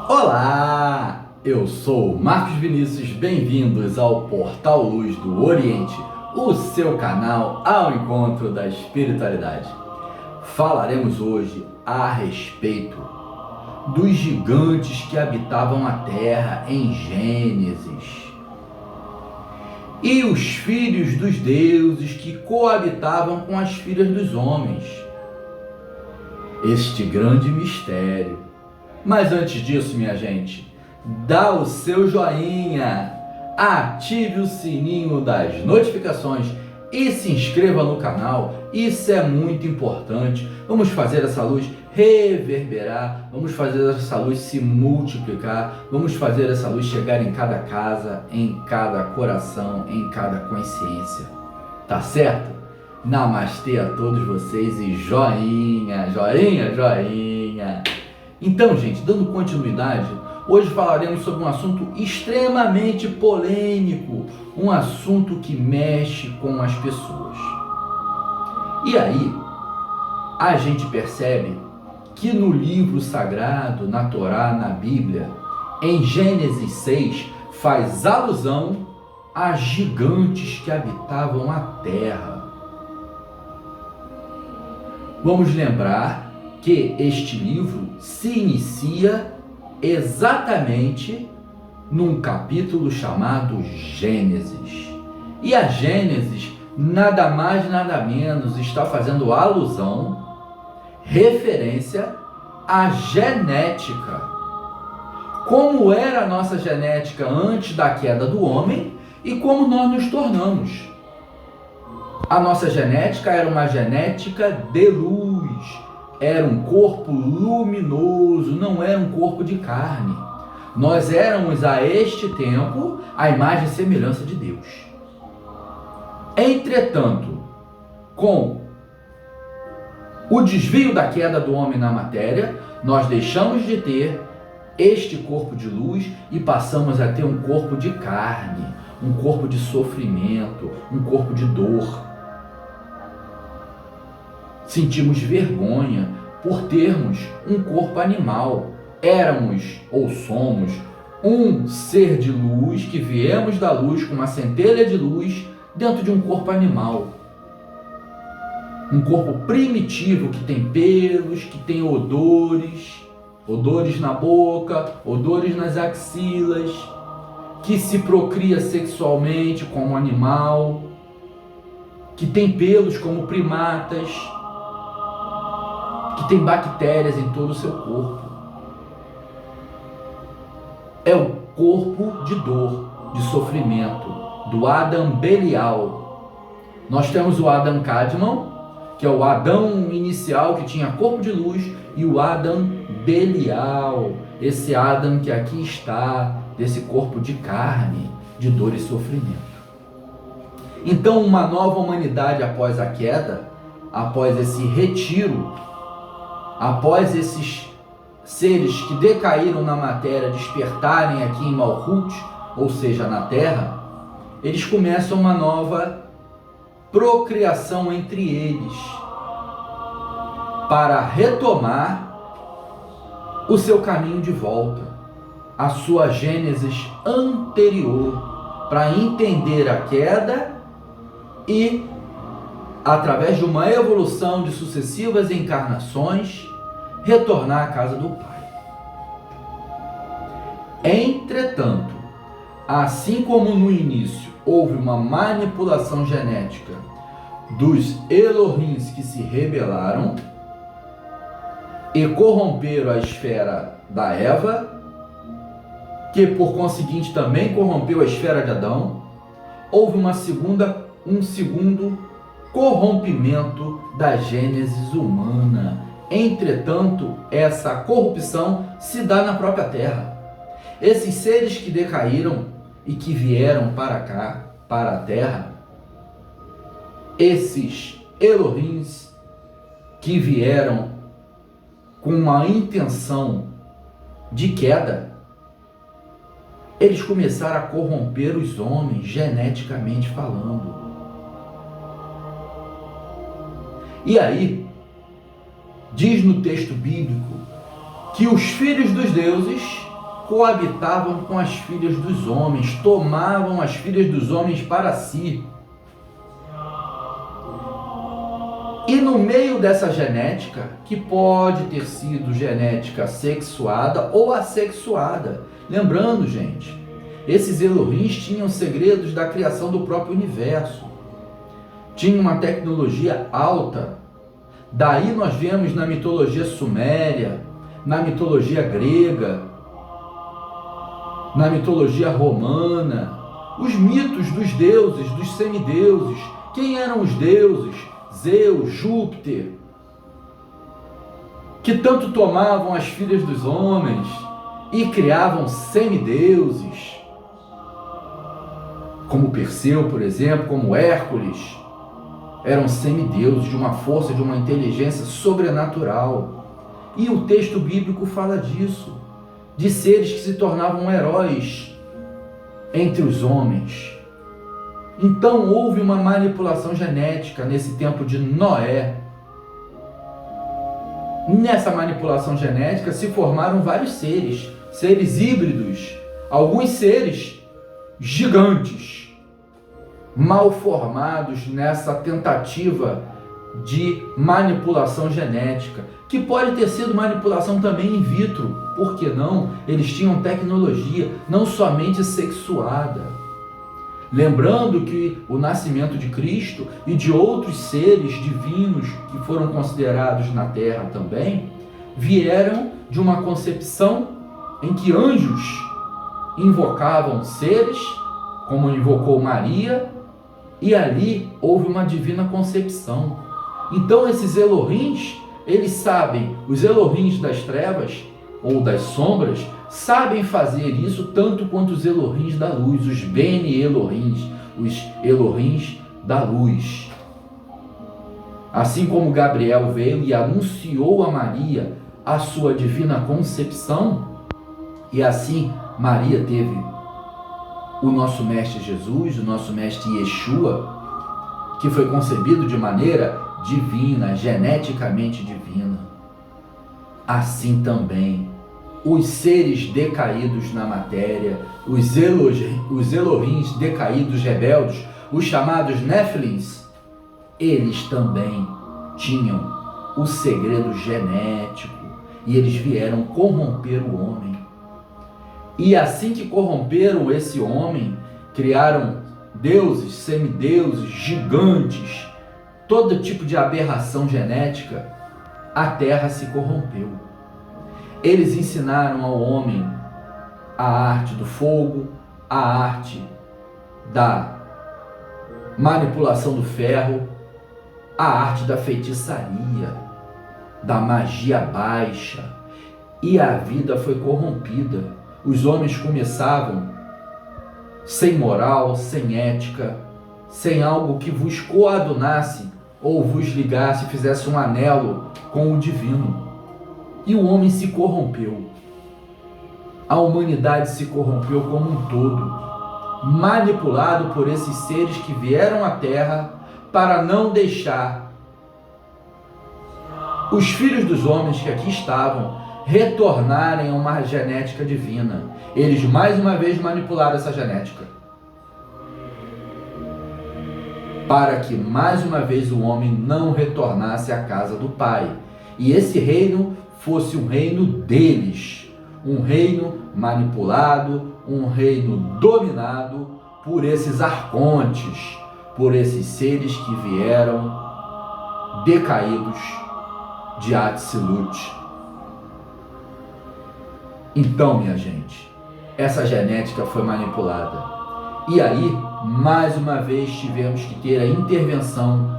Olá, eu sou Marcos Vinícius, bem-vindos ao Portal Luz do Oriente, o seu canal ao encontro da espiritualidade. Falaremos hoje a respeito dos gigantes que habitavam a terra em Gênesis e os filhos dos deuses que coabitavam com as filhas dos homens. Este grande mistério. Mas antes disso, minha gente, dá o seu joinha, ative o sininho das notificações e se inscreva no canal. Isso é muito importante. Vamos fazer essa luz reverberar, vamos fazer essa luz se multiplicar, vamos fazer essa luz chegar em cada casa, em cada coração, em cada consciência. Tá certo? Namastê a todos vocês e joinha, joinha, joinha. Então, gente, dando continuidade, hoje falaremos sobre um assunto extremamente polêmico, um assunto que mexe com as pessoas. E aí, a gente percebe que no livro sagrado, na Torá, na Bíblia, em Gênesis 6, faz alusão a gigantes que habitavam a terra. Vamos lembrar que este livro se inicia exatamente num capítulo chamado Gênesis. E a Gênesis, nada mais nada menos, está fazendo alusão, referência à genética. Como era a nossa genética antes da queda do homem e como nós nos tornamos. A nossa genética era uma genética de luz. Era um corpo luminoso, não era um corpo de carne. Nós éramos a este tempo a imagem e semelhança de Deus. Entretanto, com o desvio da queda do homem na matéria, nós deixamos de ter este corpo de luz e passamos a ter um corpo de carne, um corpo de sofrimento, um corpo de dor. Sentimos vergonha por termos um corpo animal. Éramos ou somos um ser de luz que viemos da luz com uma centelha de luz dentro de um corpo animal. Um corpo primitivo que tem pelos, que tem odores, odores na boca, odores nas axilas, que se procria sexualmente como animal, que tem pelos como primatas, que tem bactérias em todo o seu corpo. É o corpo de dor, de sofrimento, do Adão Belial. Nós temos o Adão Cadmon, que é o Adão inicial que tinha corpo de luz, e o Adão Belial, esse Adão que aqui está, desse corpo de carne, de dor e sofrimento. Então, uma nova humanidade após a queda, após esse retiro, após esses seres que decaíram na matéria despertarem aqui em Malhut, ou seja, na Terra, eles começam uma nova procriação entre eles, para retomar o seu caminho de volta, a sua gênesis anterior, para entender a queda e, através de uma evolução de sucessivas encarnações, retornar à casa do Pai. Entretanto, assim como no início houve uma manipulação genética dos Elohims que se rebelaram e corromperam a esfera da Eva, que por conseguinte também corrompeu a esfera de Adão, houve um segundo corrompimento da gênese humana. Entretanto, essa corrupção se dá na própria Terra. Esses seres que decaíram e que vieram para cá, para a Terra, esses Elohims que vieram com uma intenção de queda, eles começaram a corromper os homens, geneticamente falando. E aí, diz no texto bíblico que os filhos dos deuses coabitavam com as filhas dos homens, tomavam as filhas dos homens para si. E no meio dessa genética, que pode ter sido genética sexuada ou assexuada, lembrando, gente, esses Elohims tinham segredos da criação do próprio universo, tinham uma tecnologia alta. Daí nós vemos na mitologia suméria, na mitologia grega, na mitologia romana, os mitos dos deuses, dos semideuses. Quem eram os deuses? Zeus, Júpiter, que tanto tomavam as filhas dos homens e criavam semideuses, como Perseu, por exemplo, como Hércules. Eram semideuses de uma força, de uma inteligência sobrenatural. E o texto bíblico fala disso, de seres que se tornavam heróis entre os homens. Então houve uma manipulação genética nesse tempo de Noé. Nessa manipulação genética se formaram vários seres híbridos, alguns seres gigantes, mal formados nessa tentativa de manipulação genética, que pode ter sido manipulação também in vitro, por que não? Eles tinham tecnologia não somente sexuada. Lembrando que o nascimento de Cristo e de outros seres divinos que foram considerados na Terra também, vieram de uma concepção em que anjos invocavam seres, como invocou Maria, e ali houve uma divina concepção. Então esses Elohims, eles sabem, os Elohims das trevas ou das sombras, sabem fazer isso tanto quanto os Elohims da luz, os Bene Elohims, os Elohims da luz. Assim como Gabriel veio e anunciou a Maria a sua divina concepção, e assim Maria teve o nosso Mestre Jesus, o nosso Mestre Yeshua, que foi concebido de maneira divina, geneticamente divina. Assim também os seres decaídos na matéria, os Elohims decaídos, rebeldes, os chamados Néfilins, eles também tinham o segredo genético e eles vieram corromper o homem. E assim que corromperam esse homem, criaram deuses, semideuses, gigantes, todo tipo de aberração genética, a terra se corrompeu. Eles ensinaram ao homem a arte do fogo, a arte da manipulação do ferro, a arte da feitiçaria, da magia baixa, e a vida foi corrompida. Os homens começavam sem moral, sem ética, sem algo que vos coadunasse ou vos ligasse, fizesse um anelo com o divino. E o homem se corrompeu. A humanidade se corrompeu como um todo, manipulado por esses seres que vieram à Terra para não deixar os filhos dos homens que aqui estavam retornarem a uma genética divina. Eles mais uma vez manipularam essa genética para que mais uma vez o homem não retornasse à casa do Pai. E esse reino fosse um reino deles, um reino manipulado, um reino dominado por esses arcontes, por esses seres que vieram decaídos de Atzilut. Então, minha gente, essa genética foi manipulada. E aí, mais uma vez, tivemos que ter a intervenção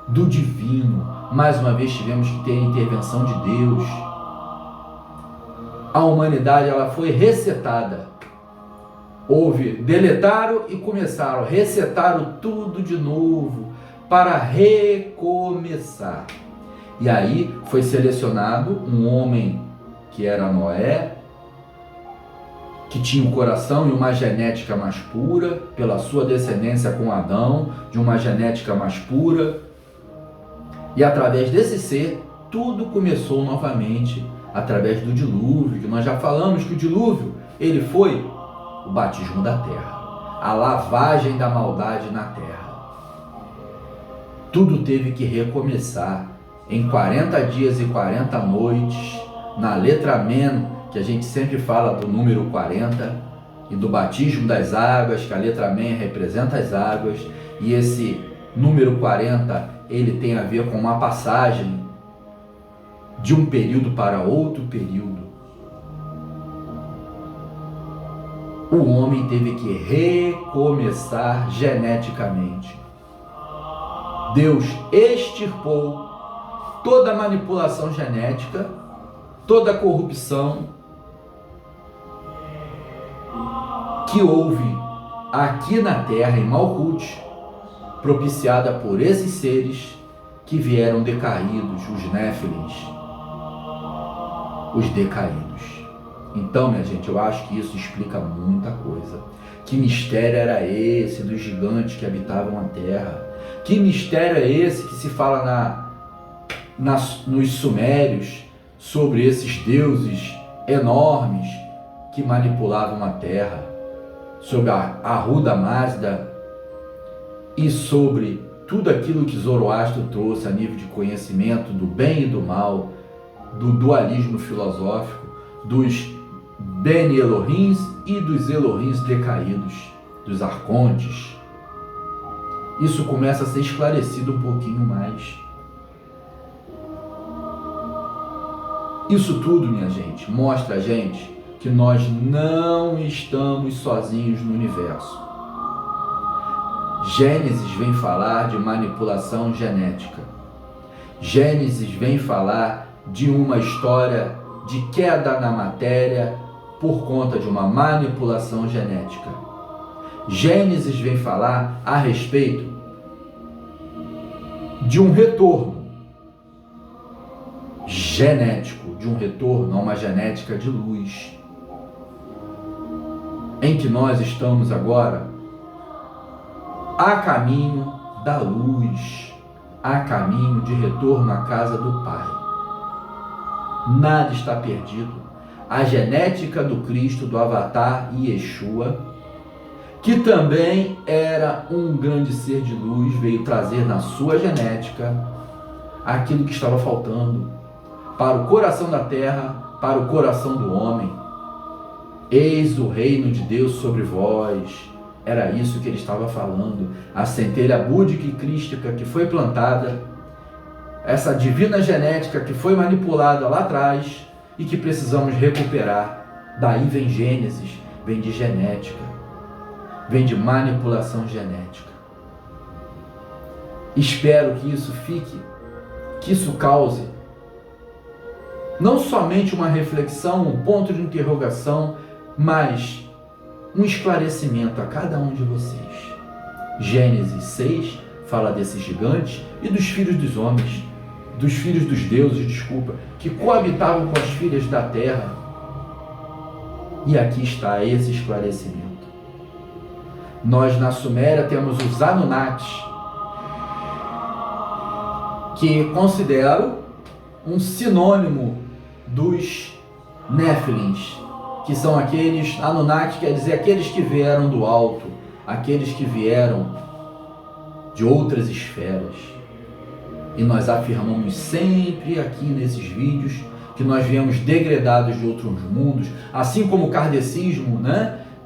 do divino. Mais uma vez tivemos que ter a intervenção de Deus. A humanidade, ela foi resetada. Deletaram e começaram, resetaram tudo de novo para recomeçar. E aí foi selecionado um homem que era Noé, que tinha um coração e uma genética mais pura, pela sua descendência com Adão, de uma genética mais pura. E através desse ser, tudo começou novamente através do dilúvio, que nós já falamos que o dilúvio, ele foi o batismo da terra, a lavagem da maldade na terra. Tudo teve que recomeçar em 40 dias e 40 noites, na letra Men, que a gente sempre fala do número 40, e do batismo das águas, que a letra Men representa as águas, e esse número 40, ele tem a ver com uma passagem de um período para outro período. O homem teve que recomeçar geneticamente. Deus extirpou toda a manipulação genética, toda a corrupção que houve aqui na terra, em Malkuth, propiciada por esses seres que vieram decaídos, os Néfilins, os decaídos. Então, minha gente, eu acho que isso explica muita coisa. Que mistério era esse dos gigantes que habitavam a terra? Que mistério é esse que se fala nos sumérios sobre esses deuses enormes que manipulavam a terra, sobre a Ruda Mazda e sobre tudo aquilo que Zoroastro trouxe a nível de conhecimento do bem e do mal, do dualismo filosófico, dos Bene Elohims e dos Elohims decaídos, dos arcontes. Isso começa a ser esclarecido um pouquinho mais. Isso tudo, minha gente, mostra a gente que nós não estamos sozinhos no universo. Gênesis vem falar de manipulação genética. Gênesis vem falar de uma história de queda na matéria por conta de uma manipulação genética. Gênesis vem falar a respeito de um retorno genético, de um retorno a uma genética de luz, em que nós estamos agora a caminho da luz, a caminho de retorno à casa do Pai. Nada está perdido. A genética do Cristo, do Avatar Yeshua, que também era um grande ser de luz, veio trazer na sua genética aquilo que estava faltando para o coração da terra, para o coração do homem. Eis o reino de Deus sobre vós. Era isso que ele estava falando. A centelha búdica e crística que foi plantada, essa divina genética que foi manipulada lá atrás e que precisamos recuperar. Daí vem Gênesis, vem de genética, vem de manipulação genética. Espero que isso fique, que isso cause não somente uma reflexão, um ponto de interrogação, mas um esclarecimento a cada um de vocês. Gênesis 6 fala desses gigantes e dos filhos dos homens, dos filhos dos deuses, que coabitavam com as filhas da terra. E aqui está esse esclarecimento. Nós na Suméria temos os Anunnakis, que considero um sinônimo dos Néfilins, que são aqueles, Anunnaki quer dizer aqueles que vieram do alto, aqueles que vieram de outras esferas. E nós afirmamos sempre aqui nesses vídeos que nós viemos degradados de outros mundos, assim como o kardecismo,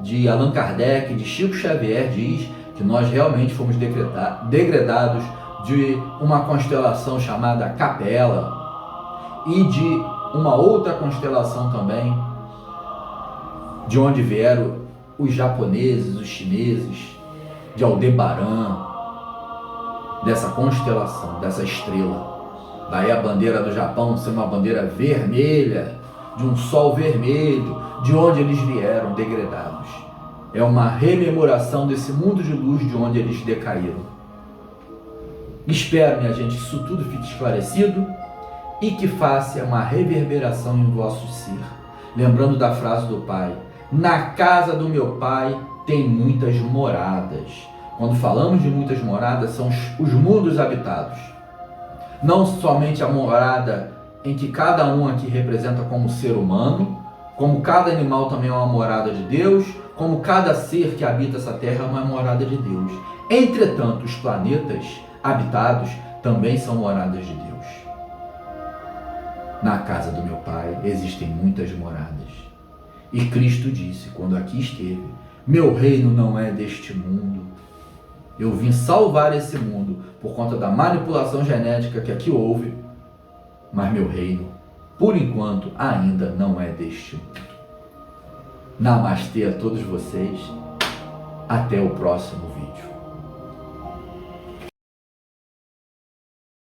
de Allan Kardec, de Chico Xavier, diz que nós realmente fomos degradados de uma constelação chamada Capela e de uma outra constelação também, de onde vieram os japoneses, os chineses, de Aldebaran, dessa constelação, dessa estrela. Daí a bandeira do Japão ser uma bandeira vermelha, de um sol vermelho, de onde eles vieram degradados. É uma rememoração desse mundo de luz de onde eles decaíram. Espero, minha gente, que isso tudo fique esclarecido e que faça uma reverberação em vosso ser. Lembrando da frase do Pai: na casa do meu Pai tem muitas moradas. Quando falamos de muitas moradas, são os mundos habitados. Não somente a morada em que cada um aqui representa como ser humano, como cada animal também é uma morada de Deus, como cada ser que habita essa terra é uma morada de Deus. Entretanto, os planetas habitados também são moradas de Deus. Na casa do meu Pai existem muitas moradas. E Cristo disse, quando aqui esteve, meu reino não é deste mundo. Eu vim salvar esse mundo por conta da manipulação genética que aqui houve, mas meu reino, por enquanto, ainda não é deste mundo. Namastê a todos vocês. Até o próximo vídeo.